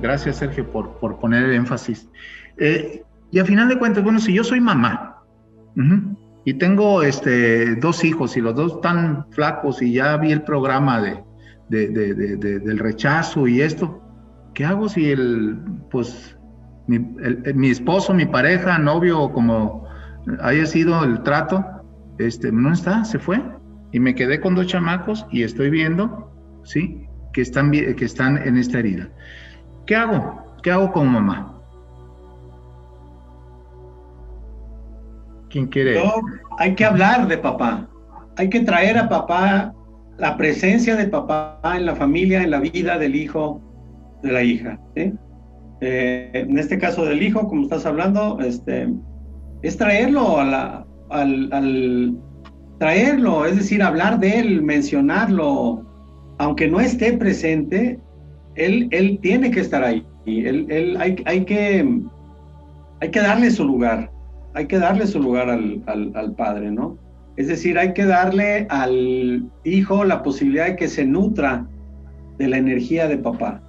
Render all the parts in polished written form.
Gracias, Sergio, por poner el énfasis. Y a final de cuentas, bueno, si yo soy mamá, y tengo dos hijos y los dos están flacos y ya vi el programa del rechazo y esto, ¿qué hago si mi esposo, mi pareja, novio, o como haya sido el trato, no está, se fue? Y me quedé con 2 chamacos y estoy viendo, ¿sí? Que están en esta herida. ¿Qué hago? ¿Qué hago como mamá? ¿Quién quiere? Hay que hablar de papá. Hay que traer a papá, la presencia de papá en la familia, en la vida del hijo, de la hija, ¿sí? En este caso del hijo, como estás hablando, es traerlo traerlo, es decir, hablar de él, mencionarlo, aunque no esté presente, él tiene que estar ahí. Hay que darle su lugar, hay que darle su lugar al padre, ¿no? Es decir, hay que darle al hijo la posibilidad de que se nutra de la energía de papá,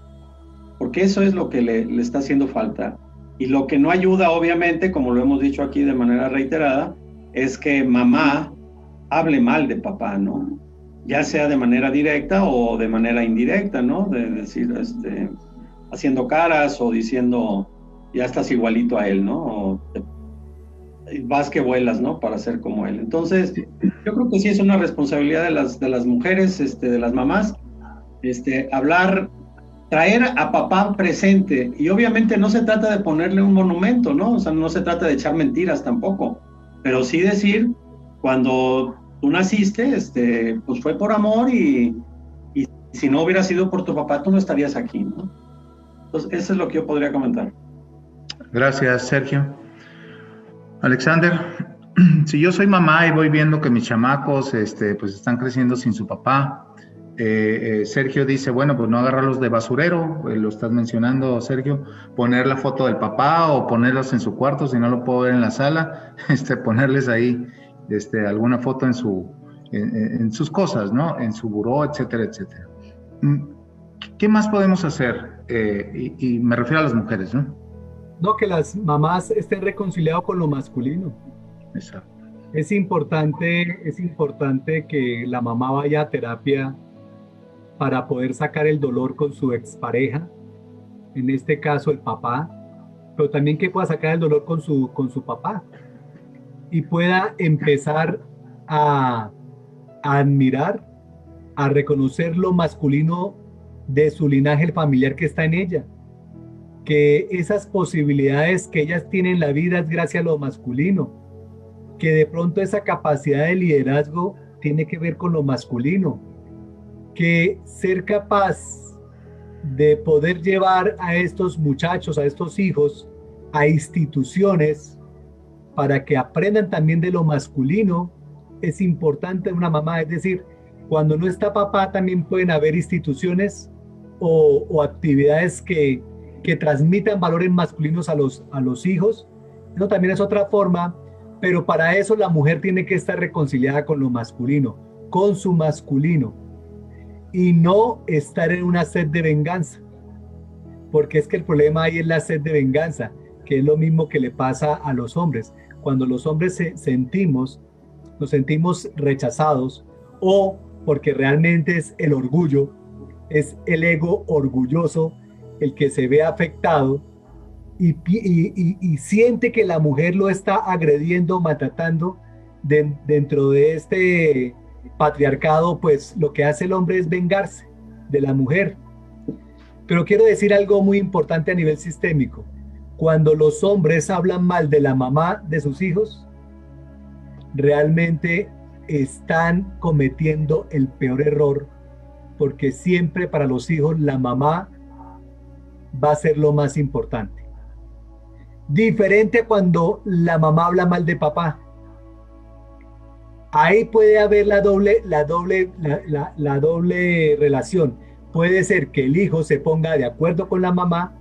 porque eso es lo que le está haciendo falta. Y lo que no ayuda, obviamente, como lo hemos dicho aquí de manera reiterada, es que mamá hable mal de papá, ¿no? Ya sea de manera directa o de manera indirecta, ¿no? De decir, haciendo caras o diciendo, ya estás igualito a él, ¿no? O vas que vuelas, ¿no? Para ser como él. Entonces, yo creo que sí es una responsabilidad de las mujeres, de las mamás, hablar, traer a papá presente. Y obviamente no se trata de ponerle un monumento, ¿no? O sea, no se trata de echar mentiras tampoco, pero sí decir, cuando tú naciste, pues fue por amor y si no hubiera sido por tu papá, tú no estarías aquí, ¿no? Entonces, eso es lo que yo podría comentar. Gracias, Sergio. Alexander, si yo soy mamá y voy viendo que mis chamacos pues están creciendo sin su papá, Sergio dice, bueno, pues no agarrarlos de basurero, lo estás mencionando, Sergio, poner la foto del papá o ponerlos en su cuarto, si no lo puedo ver en la sala, ponerles ahí alguna foto en sus cosas, ¿no? En su buró, etcétera, etcétera. ¿Qué más podemos hacer? Y me refiero a las mujeres, ¿no? No, que las mamás estén reconciliadas con lo masculino. Exacto. Es importante que la mamá vaya a terapia para poder sacar el dolor con su expareja, en este caso el papá, pero también que pueda sacar el dolor con su papá y pueda empezar a, a admirar, a reconocer lo masculino de su linaje familiar que está en ella, que esas posibilidades que ellas tienen en la vida es gracias a lo masculino, que de pronto esa capacidad de liderazgo tiene que ver con lo masculino, que ser capaz de poder llevar a estos muchachos, a estos hijos, a instituciones para que aprendan también de lo masculino, es importante en una mamá. Es decir, cuando no está papá también pueden haber instituciones o actividades que transmitan valores masculinos a los hijos. Eso también es otra forma, pero para eso la mujer tiene que estar reconciliada con lo masculino, con su masculino, y no estar en una sed de venganza, porque es que el problema ahí es la sed de venganza, que es lo mismo que le pasa a los hombres. Cuando los hombres nos sentimos rechazados, o porque realmente es el orgullo, es el ego orgulloso el que se ve afectado y siente que la mujer lo está agrediendo, maltratando. Dentro de este patriarcado, pues lo que hace el hombre es vengarse de la mujer. Pero quiero decir algo muy importante a nivel sistémico. Cuando los hombres hablan mal de la mamá de sus hijos, realmente están cometiendo el peor error, porque siempre para los hijos la mamá va a ser lo más importante. Diferente cuando la mamá habla mal de papá. Ahí puede haber la doble relación. Puede ser que el hijo se ponga de acuerdo con la mamá,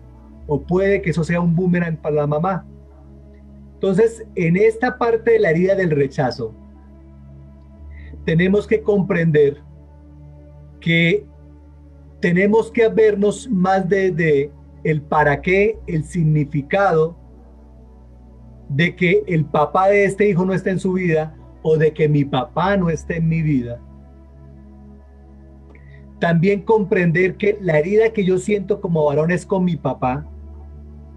o puede que eso sea un boomerang para la mamá. Entonces, en esta parte de la herida del rechazo, tenemos que comprender que tenemos que vernos más desde el para qué, el significado de que el papá de este hijo no esté en su vida o de que mi papá no esté en mi vida. También comprender que la herida que yo siento como varón es con mi papá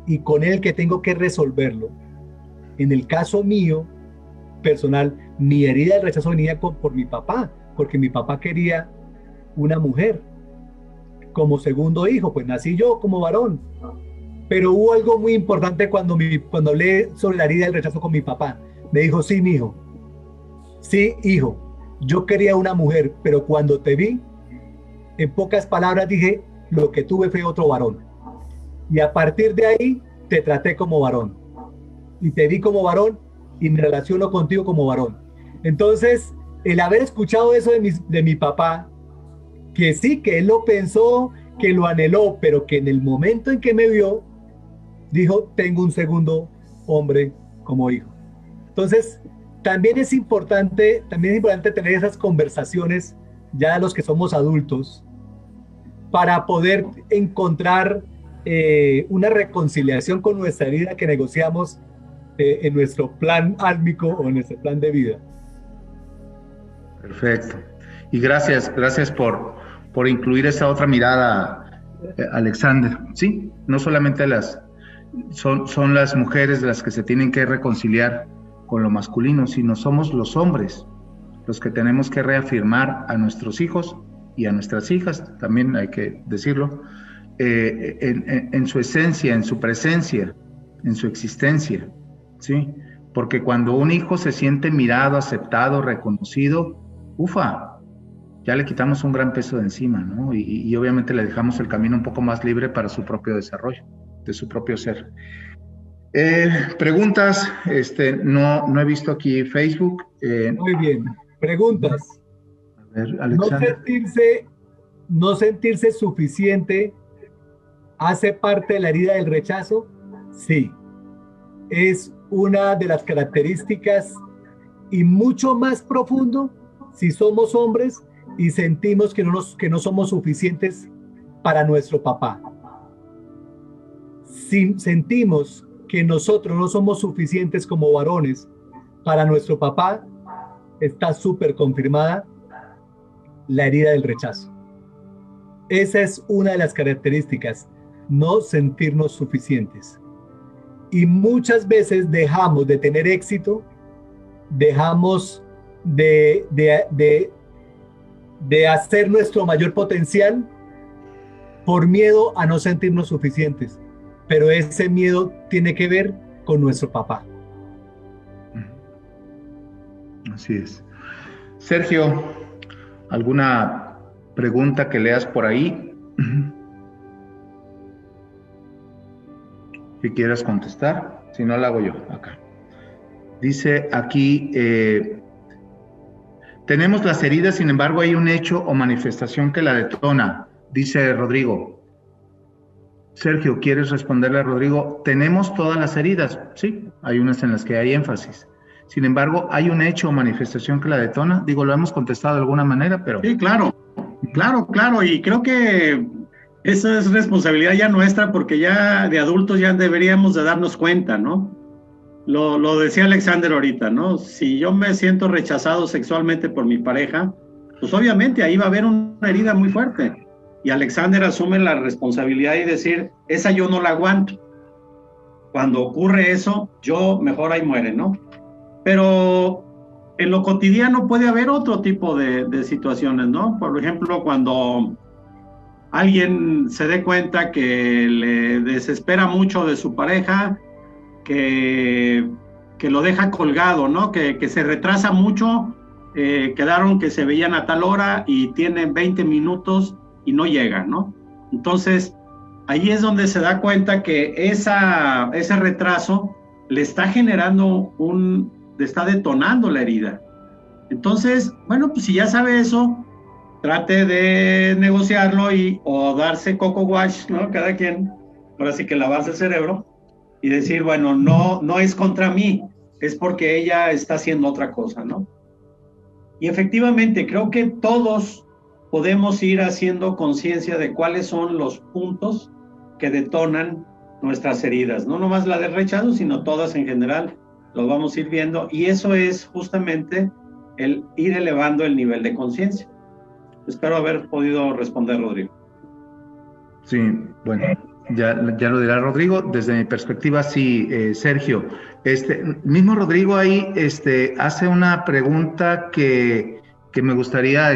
y con él que tengo que resolverlo. En el caso mío, personal, mi herida del rechazo venía por mi papá, porque mi papá quería una mujer como segundo hijo, pues nací yo como varón. Pero hubo algo muy importante cuando hablé sobre la herida del rechazo con mi papá. Me dijo, sí, mijo, sí, hijo, yo quería una mujer, pero cuando te vi, en pocas palabras dije, lo que tuve fue otro varón. Y a partir de ahí, te traté como varón. Y te vi como varón y me relaciono contigo como varón. Entonces, el haber escuchado eso de mi papá, que sí, que él lo pensó, que lo anheló, pero que en el momento en que me vio, dijo, tengo un segundo hombre como hijo. Entonces, también es importante tener esas conversaciones ya los que somos adultos para poder encontrar una reconciliación con nuestra herida que negociamos en nuestro plan álmico o en nuestro plan de vida. Perfecto. Y gracias por incluir esa otra mirada, Alexander. Sí, no solamente son las mujeres las que se tienen que reconciliar con lo masculino, sino somos los hombres los que tenemos que reafirmar a nuestros hijos y a nuestras hijas, también hay que decirlo, en su esencia, en su presencia, en su existencia, ¿sí? Porque cuando un hijo se siente mirado, aceptado, reconocido, ufa, ya le quitamos un gran peso de encima, ¿no? Y obviamente le dejamos el camino un poco más libre para su propio desarrollo, de su propio ser. Preguntas, no he visto aquí Facebook. Muy bien, preguntas. A ver, Alexander. No sentirse suficiente hace parte de la herida del rechazo. Sí, es una de las características y mucho más profundo si somos hombres y sentimos que no somos suficientes para nuestro papá. Si sentimos que nosotros no somos suficientes como varones para nuestro papá, está súper confirmada la herida del rechazo. Esa es una de las características, no sentirnos suficientes. Y muchas veces dejamos de tener éxito, dejamos de hacer nuestro mayor potencial por miedo a no sentirnos suficientes. Pero ese miedo tiene que ver con nuestro papá. Así es. Sergio, ¿alguna pregunta que leas por ahí que quieras contestar? Si no, la hago yo acá. Dice aquí, tenemos las heridas, sin embargo hay un hecho o manifestación que la detona, dice Rodrigo. Sergio, ¿quieres responderle a Rodrigo? Tenemos todas las heridas, sí, hay unas en las que hay énfasis. Sin embargo, ¿hay un hecho o manifestación que la detona? Digo, lo hemos contestado de alguna manera, pero... Sí, claro, y creo que eso es responsabilidad ya nuestra, porque ya de adultos ya deberíamos de darnos cuenta, ¿no? Lo decía Alexander ahorita, ¿no? Si yo me siento rechazado sexualmente por mi pareja, pues obviamente ahí va a haber una herida muy fuerte. Y Alexander asume la responsabilidad y decir, esa yo no la aguanto. Cuando ocurre eso, yo mejor ahí muere, ¿no? Pero en lo cotidiano puede haber otro tipo de situaciones, ¿no? Por ejemplo, cuando alguien se dé cuenta que le desespera mucho de su pareja, que lo deja colgado, ¿no? Que se retrasa mucho, quedaron que se veían a tal hora y tienen 20 minutos y no llegan, ¿no? Entonces, ahí es donde se da cuenta que ese retraso le está generando le está detonando la herida. Entonces, bueno, pues si ya sabe eso, trate de negociarlo o darse coco wash, ¿no? Cada quien, ahora sí que lavarse el cerebro y decir, bueno, no es contra mí, es porque ella está haciendo otra cosa, ¿no? Y efectivamente, creo que todos podemos ir haciendo conciencia de cuáles son los puntos que detonan nuestras heridas, no nomás la del rechazo, sino todas en general, lo vamos a ir viendo, y eso es justamente el ir elevando el nivel de conciencia. Espero haber podido responder, Rodrigo. Sí, bueno, ya lo dirá Rodrigo. Desde mi perspectiva, sí, Sergio. Mismo Rodrigo ahí hace una pregunta que me gustaría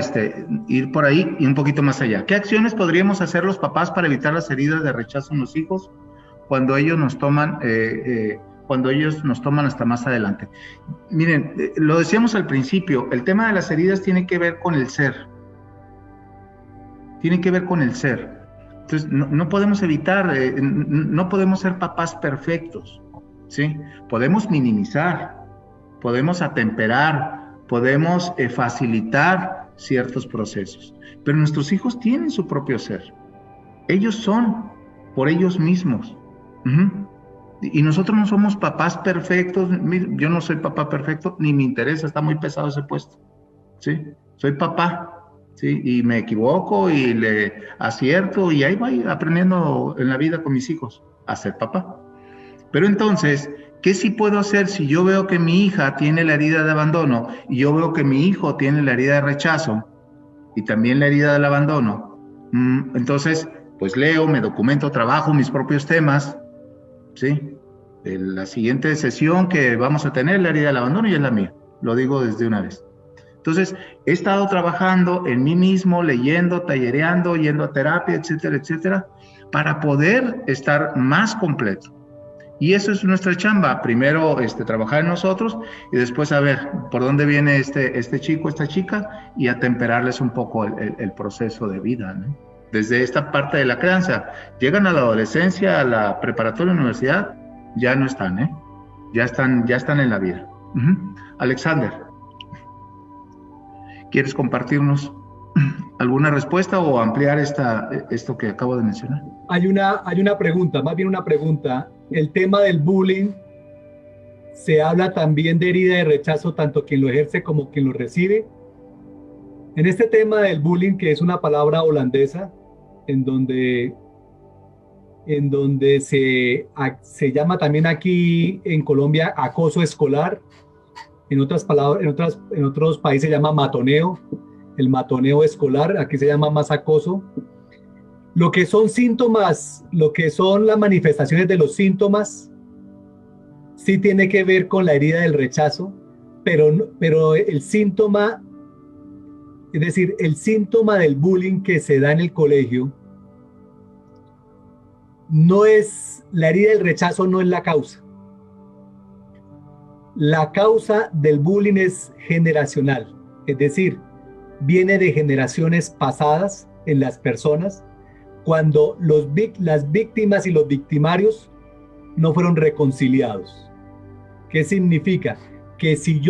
ir por ahí y un poquito más allá. ¿Qué acciones podríamos hacer los papás para evitar las heridas de rechazo en los hijos cuando ellos nos toman hasta más adelante? Miren, lo decíamos al principio, el tema de las heridas tiene que ver con el ser. Tiene que ver con el ser. Entonces, no podemos evitar, no podemos ser papás perfectos, ¿sí? Podemos minimizar, podemos atemperar, podemos facilitar ciertos procesos, pero nuestros hijos tienen su propio ser. Ellos son por ellos mismos. Y nosotros no somos papás perfectos. Yo no soy papá perfecto, ni me interesa, está muy pesado ese puesto, ¿sí? Soy papá. Sí, y me equivoco y le acierto y ahí voy aprendiendo en la vida con mis hijos a ser papá. Pero entonces, ¿qué sí puedo hacer si yo veo que mi hija tiene la herida de abandono y yo veo que mi hijo tiene la herida de rechazo y también la herida del abandono? Entonces, pues leo, me documento, trabajo mis propios temas, ¿sí? En la siguiente sesión que vamos a tener, la herida del abandono ya es la mía, lo digo desde una vez. Entonces, he estado trabajando en mí mismo, leyendo, tallereando, yendo a terapia, etcétera, etcétera, para poder estar más completo. Y eso es nuestra chamba. Primero, trabajar en nosotros y después a ver por dónde viene este chico, esta chica y atemperarles un poco el proceso de vida, ¿no? Desde esta parte de la crianza. Llegan a la adolescencia, a la preparatoria, universidad, ya no están, ¿eh? Ya están en la vida. Alexander, ¿quieres compartirnos alguna respuesta o ampliar esto que acabo de mencionar? Hay una pregunta, más bien una pregunta. El tema del bullying, se habla también de herida de rechazo, tanto quien lo ejerce como quien lo recibe. En este tema del bullying, que es una palabra holandesa, en donde se llama también aquí en Colombia acoso escolar, en otros países se llama matoneo, el matoneo escolar, aquí se llama más acoso. Lo que son síntomas, lo que son las manifestaciones de los síntomas, sí tiene que ver con la herida del rechazo, pero el síntoma, es decir, el síntoma del bullying que se da en el colegio, no es, la herida del rechazo no es la causa. La causa del bullying es generacional, es decir, viene de generaciones pasadas en las personas, cuando las víctimas y los victimarios no fueron reconciliados. ¿Qué significa? Que si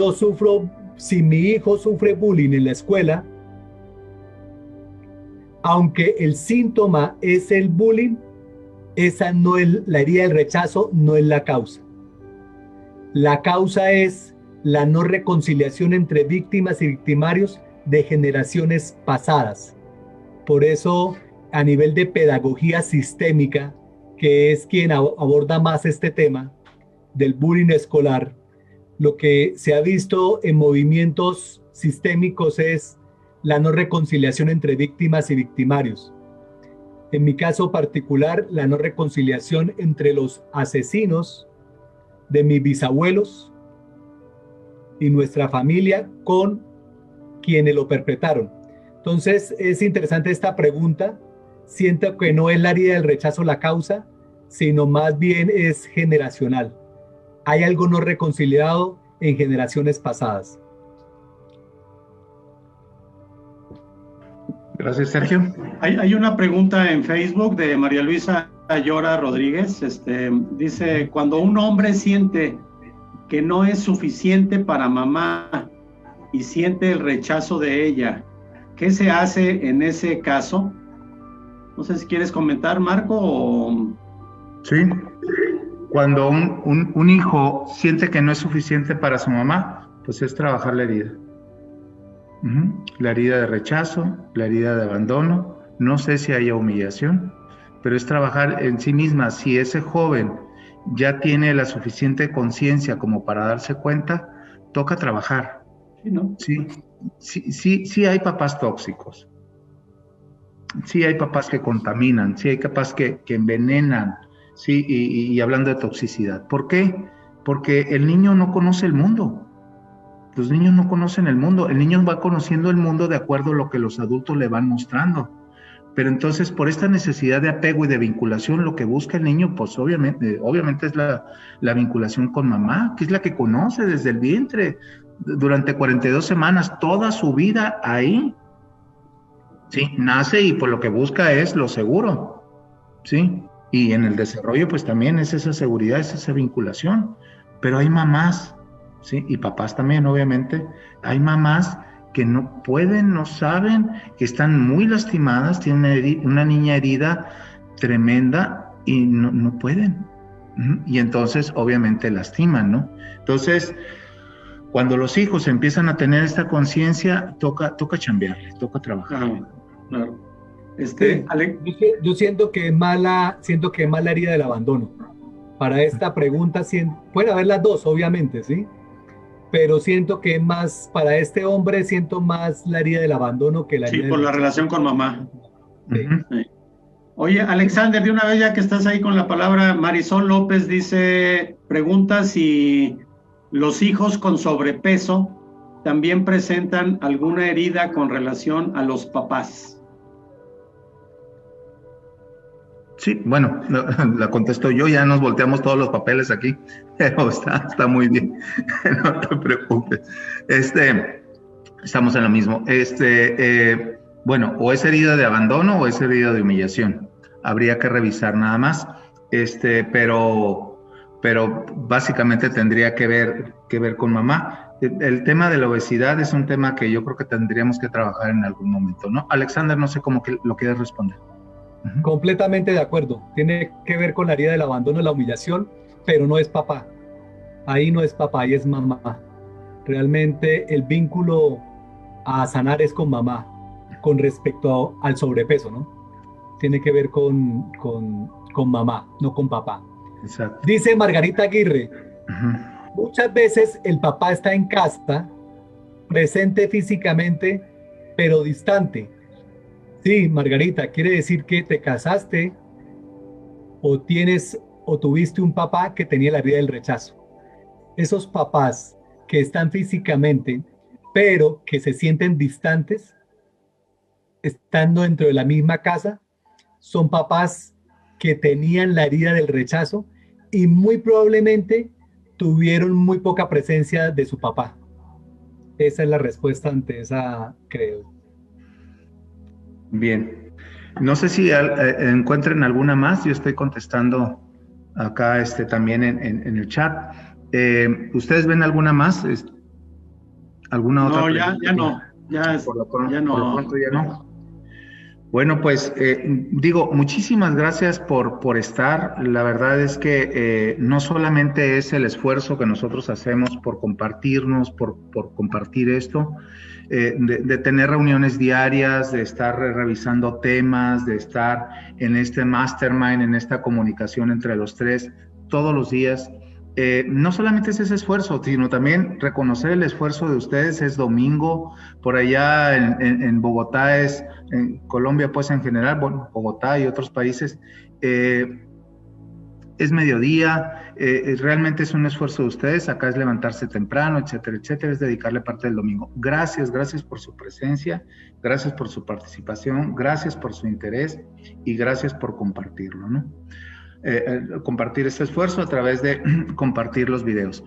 mi hijo sufre bullying en la escuela, aunque el síntoma es el bullying, esa no es la herida del rechazo, no es la causa. La causa es la no reconciliación entre víctimas y victimarios de generaciones pasadas. Por eso, a nivel de pedagogía sistémica, que es quien aborda más este tema del bullying escolar, lo que se ha visto en movimientos sistémicos es la no reconciliación entre víctimas y victimarios. En mi caso particular, la no reconciliación entre los asesinos de mis bisabuelos y nuestra familia con quienes lo perpetraron. Entonces, es interesante esta pregunta. Siento que no es la herida del rechazo la causa, sino más bien es generacional. Hay algo no reconciliado en generaciones pasadas. Gracias, Sergio. Hay una pregunta en Facebook de María Luisa Ayora Rodríguez. Dice, cuando un hombre siente que no es suficiente para mamá y siente el rechazo de ella, ¿qué se hace en ese caso? No sé si quieres comentar, Marco. O... Sí. Cuando un hijo siente que no es suficiente para su mamá, pues es trabajar la herida. La herida de rechazo, la herida de abandono. No sé si haya humillación, pero es trabajar en sí misma. Si ese joven ya tiene la suficiente conciencia como para darse cuenta, toca trabajar. Sí, ¿no? Sí hay papás tóxicos, sí hay papás que contaminan, sí hay papás que envenenan, sí, y hablando de toxicidad. ¿Por qué? Porque el niño no conoce el mundo. Los niños no conocen el mundo. El niño va conociendo el mundo de acuerdo a lo que los adultos le van mostrando. Pero entonces, por esta necesidad de apego y de vinculación, lo que busca el niño, pues obviamente es la vinculación con mamá, que es la que conoce desde el vientre, durante 42 semanas, toda su vida ahí. Sí, nace y por lo que busca es lo seguro, ¿sí? Y en el desarrollo, pues también es esa seguridad, es esa vinculación. Pero hay mamás, ¿sí? Y papás también, obviamente. Hay mamás que no pueden, no saben, que están muy lastimadas, tienen una niña herida tremenda y no pueden. Y entonces, obviamente, lastiman, ¿no? Entonces, cuando los hijos empiezan a tener esta conciencia, toca chambearle, toca trabajar. Claro. Yo siento que es mala herida del abandono. Para esta pregunta, puede haber las dos, obviamente, ¿sí? Pero siento que más, para este hombre, siento más la herida del abandono que la herida por la relación con mamá. Sí. Sí. Oye, Alexander, de una vez ya que estás ahí con la palabra, Marisol López pregunta si los hijos con sobrepeso también presentan alguna herida con relación a los papás. Sí, bueno, la contesto yo, ya nos volteamos todos los papeles aquí, pero está muy bien, no te preocupes. Estamos en lo mismo. Bueno, o es herida de abandono o es herida de humillación. Habría que revisar nada más, pero básicamente tendría que ver con mamá. El tema de la obesidad es un tema que yo creo que tendríamos que trabajar en algún momento, ¿no? Alexander, no sé cómo que lo quieres responder. Completamente de acuerdo. Tiene que ver con la herida del abandono, la humillación, pero no es papá. Ahí no es papá, ahí es mamá. Realmente el vínculo a sanar es con mamá, con respecto al sobrepeso, ¿no? Tiene que ver con mamá, no con papá. Exacto. Dice Margarita Aguirre, muchas veces el papá está en casa, presente físicamente, pero distante. Sí, Margarita, quiere decir que te casaste o tuviste un papá que tenía la herida del rechazo. Esos papás que están físicamente, pero que se sienten distantes, estando dentro de la misma casa, son papás que tenían la herida del rechazo y muy probablemente tuvieron muy poca presencia de su papá. Esa es la respuesta ante esa, creo. Bien, no sé si encuentren alguna más, yo estoy contestando acá también en el chat. ¿Ustedes ven alguna más? ¿Alguna otra? No, ya no. Por lo pronto ya no. Bueno, pues digo, muchísimas gracias por estar. La verdad es que no solamente es el esfuerzo que nosotros hacemos por compartirnos, por compartir esto, de tener reuniones diarias, de estar revisando temas, de estar en este mastermind, en esta comunicación entre los tres todos los días. No solamente es ese esfuerzo, sino también reconocer el esfuerzo de ustedes. Es domingo, por allá en Bogotá en Colombia pues en general, bueno, Bogotá y otros países, es mediodía, realmente es un esfuerzo de ustedes, acá es levantarse temprano, etcétera, etcétera, es dedicarle parte del domingo. Gracias por su presencia, gracias por su participación, gracias por su interés y gracias por compartirlo, ¿no? Compartir este esfuerzo a través de compartir los videos.